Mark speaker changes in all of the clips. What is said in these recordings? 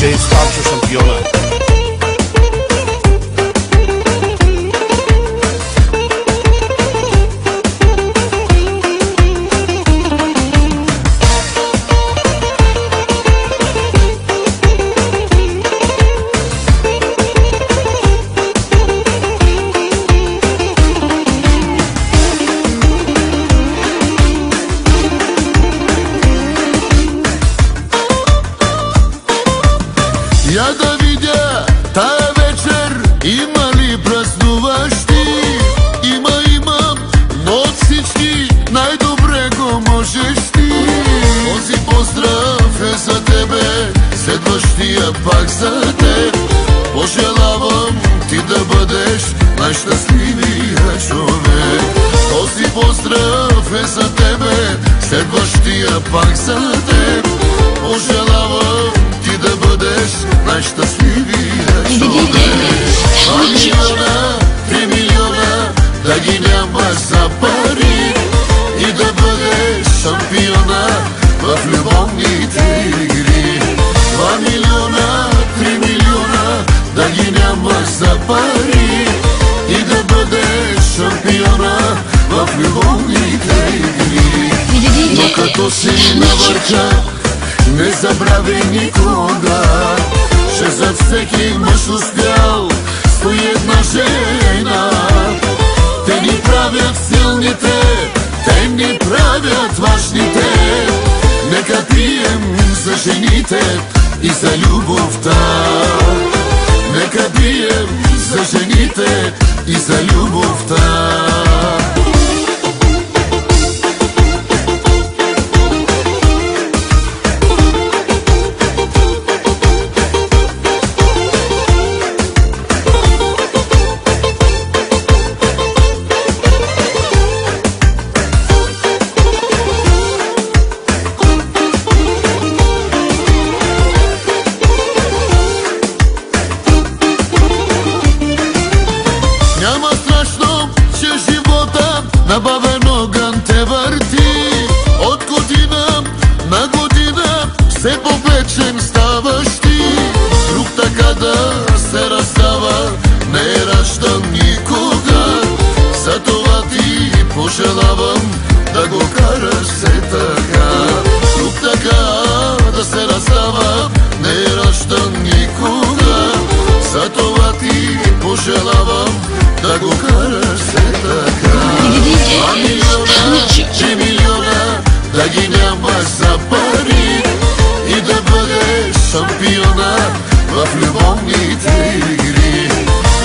Speaker 1: DJ Stancho Шампиона.
Speaker 2: Я да видя тая вечер, има ли празнуващи? Имам, но от всички най-добре го можеш ти. Този поздрав е за тебе, следващия пак за теб. Пожелавам ти да бъдеш най-щастливия човек. Този поздрав е за тебе, следващия пак за теб. Пожелавам ти да бъдеш най-щастливия човек. 2 милиона, 3 милиона, да ги нямаш за пари и да бъдеш шампиона в любовните игри. 2 милиона, 3 милиона, да ги нямаш за пари и да бъдеш шампиона в любовните игри. Но като си на върха, не забравяй никога, че зад всеки мъж успял стои една жена. Те ни правят силните, те ни правят важните. Нека пием за жените и за любовта. Нека пием за жените и за любовта. Няма страшно, че живота на бавен огън те върти. От година на година все по-вечен ставаш ти. Друг така да се раздава не е раждан никога. Затова ти пожелавам да го караш все така. Друг така да се раздава не е раждан никога. Затова ти пожелавам да го караш все така. 2 милиона, 3 милиона, да ги нямаш за пари и да бъдеш шампиона в любовните игри.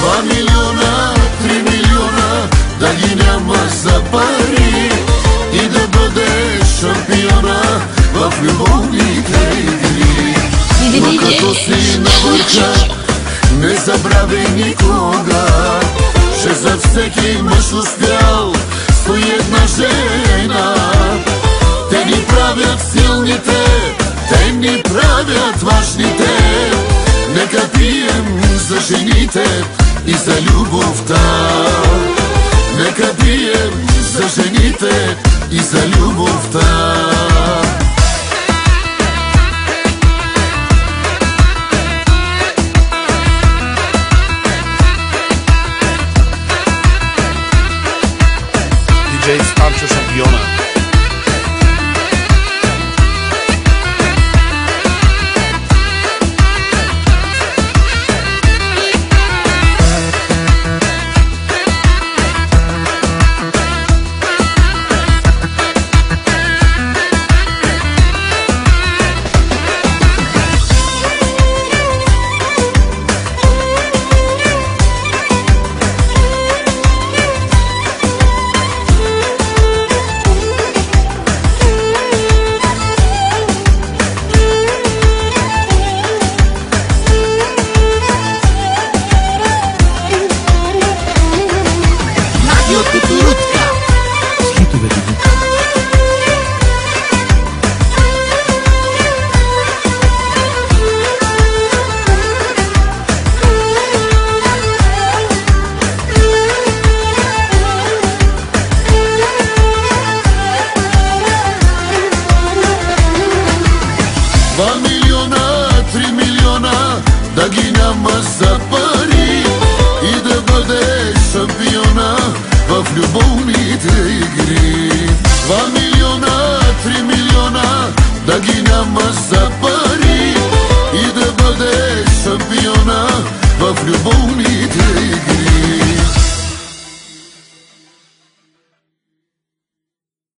Speaker 2: 2 милиона, 3 милиона, да ги нямаш за пари и да бъдеш шампиона в любовните игри. Но като си на върха, не забравяй никога, че зад всеки мъж успял стои една жена. Те ни правят силните, те ни правят важните. Нека пием за жените и за любовта. Нека пием за жените и за любовта.
Speaker 1: DJ Stancho Шампиона.
Speaker 2: за пари и да бъдеш шампиона в любовните игри. 2 милиона, 3 милиона да ги няма за